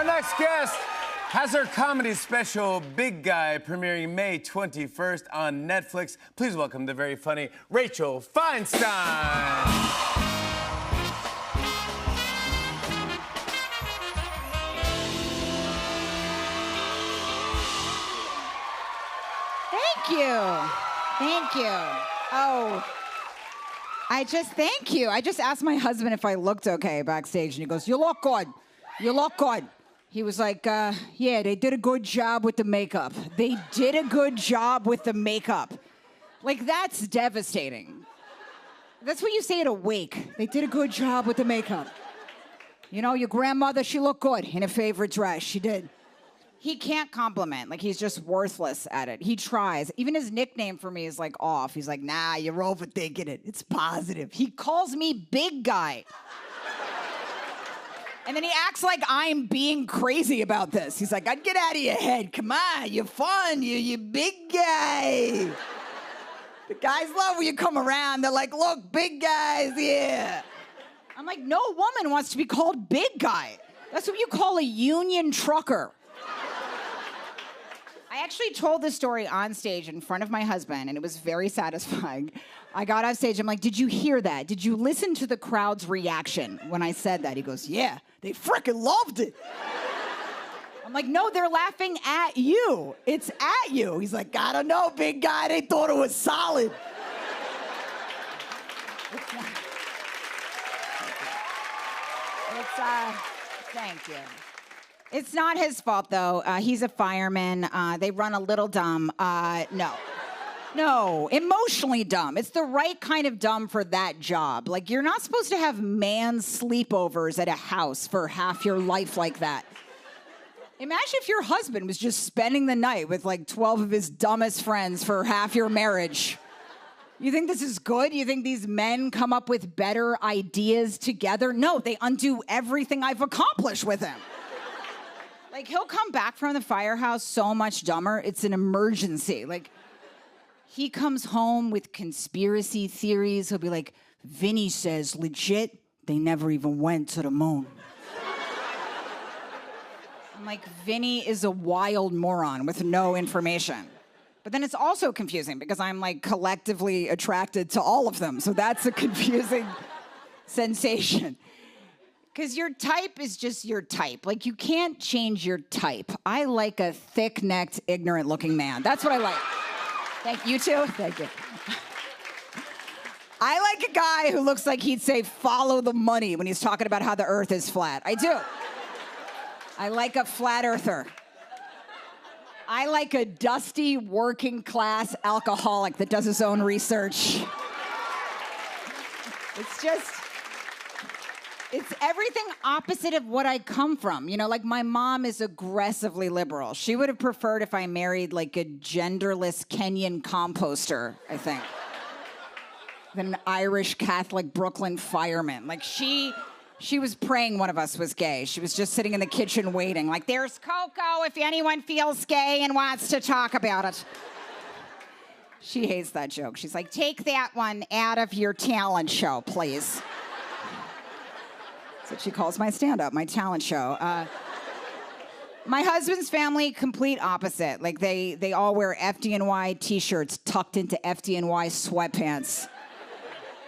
Our next guest has her comedy special, Big Guy, premiering May 21st on Netflix. Please welcome the very funny Rachel Feinstein. Thank you. Thank you. Oh, thank you. I just asked my husband if I looked okay backstage, and he goes, "You look good. You look good." He was like, yeah, they did a good job with the makeup. They did a good job with the makeup. Like, that's devastating. That's what you say at a wake. They did a good job with the makeup. You know, your grandmother, she looked good in a favorite dress. She did. He can't compliment. Like, he's just worthless at it. He tries. Even his nickname for me is, like, off. He's like, nah, you're overthinking it. It's positive. He calls me Big Guy. And then he acts like I'm being crazy about this. He's like, I'd get out of your head. Come on, you're fun. You big guy. The guys love when you come around. They're like, look, big guys, yeah. I'm like, no woman wants to be called big guy. That's what you call a union trucker. I actually told this story on stage in front of my husband, and it was very satisfying. I got off stage, I'm like, did you hear that? Did you listen to the crowd's reaction when I said that? He goes, yeah, they frickin' loved it. I'm like, no, they're laughing at you. It's at you. He's like, I don't know, big guy, they thought it was solid. Thank you. It's not his fault, though. He's a fireman. They run a little dumb. No, emotionally dumb. It's the right kind of dumb for that job. Like, you're not supposed to have man sleepovers at a house for half your life like that. Imagine if your husband was just spending the night with, like, 12 of his dumbest friends for half your marriage. You think this is good? You think these men come up with better ideas together? No, they undo everything I've accomplished with him. Like, he'll come back from the firehouse so much dumber, it's an emergency. Like, he comes home with conspiracy theories. He'll be like, Vinny says, legit, they never even went to the moon. I'm like, Vinny is a wild moron with no information. But then it's also confusing because I'm, like, collectively attracted to all of them. So that's a confusing sensation. Because your type is just your type. Like, you can't change your type. I like a thick-necked, ignorant-looking man. That's what I like. Thank you, too. Thank you. I like a guy who looks like he'd say, follow the money when he's talking about how the earth is flat. I do. I like a flat earther. I like a dusty, working-class alcoholic that does his own research. It's everything opposite of what I come from. You know, like, my mom is aggressively liberal. She would have preferred if I married, like, a genderless Kenyan composter, I think, than an Irish Catholic Brooklyn fireman. Like, she was praying one of us was gay. She was just sitting in the kitchen waiting, like, there's Coco if anyone feels gay and wants to talk about it. She hates that joke. She's like, take that one out of your talent show, please. That's what she calls my stand-up, my talent show. My husband's family, complete opposite. Like, they all wear FDNY t-shirts tucked into FDNY sweatpants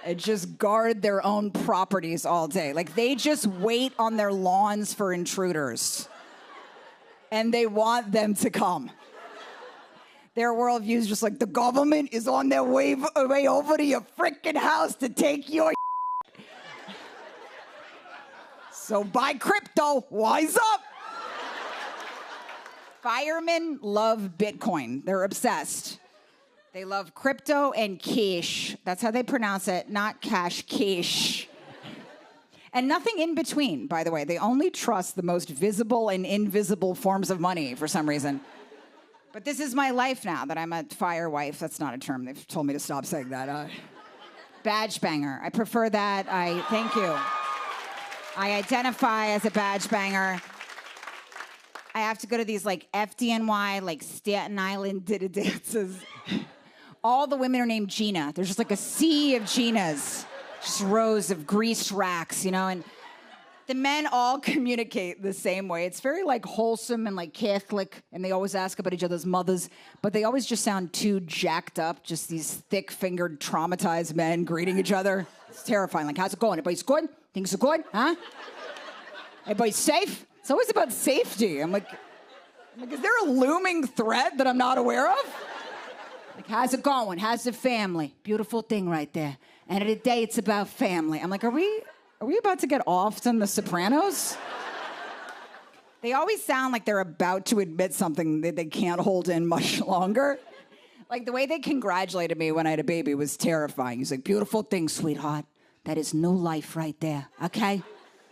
and just guard their own properties all day. Like, they just wait on their lawns for intruders. And they want them to come. Their worldview is just like, the government is on their way over to your freaking house to take your So buy crypto, wise up. Firemen love Bitcoin. They're obsessed. They love crypto and cash. That's how they pronounce it, not cash, cash. And nothing in between, by the way. They only trust the most visible and invisible forms of money for some reason. But this is my life now that I'm a fire wife. That's not a term. They've told me to stop saying that. Badge banger. I prefer that. Thank you. I identify as a badge banger. I have to go to these, like, FDNY, like, Staten Island dances. All the women are named Gina. There's just like a sea of Ginas. Just rows of greased racks, you know, and The men all communicate the same way. It's very like wholesome and like Catholic, and they always ask about each other's mothers, but they always just sound too jacked up, just these thick-fingered, traumatized men greeting each other. It's terrifying. Like, how's it going? Everybody's good? Things are good? Huh? Everybody's safe? It's always about safety. I'm like, is there a looming threat that I'm not aware of? Like, how's it going? How's the family? Beautiful thing right there. End of the day, it's about family. I'm like, are we about to get off on The Sopranos? They always sound like they're about to admit something that they can't hold in much longer. Like, the way they congratulated me when I had a baby was terrifying. He's like, beautiful thing, sweetheart. That is new life right there, okay?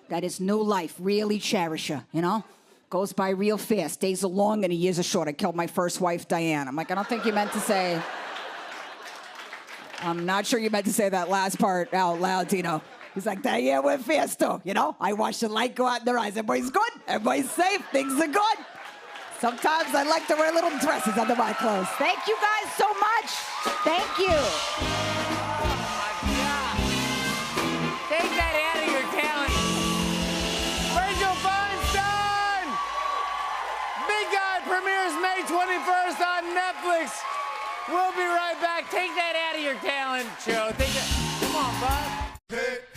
That is new life. Really cherish her, you know? Goes by real fast. Days are long and the years are short. I killed my first wife, Diane. I'm like, I don't think you meant to say... I'm not sure you meant to say that last part out loud, Tino. He's like, Diane went fast, though, you know? I watched the light go out in their eyes. Everybody's good. Everybody's safe. Things are good. Sometimes I like to wear little dresses under my clothes. Thank you guys so much. Thank you. Take that out of your calendar. Rachel Feinstein! Big Guy premieres May 21st on Netflix. We'll be right back. Take that out of your calendar, Joe. Come on, bud. Hey.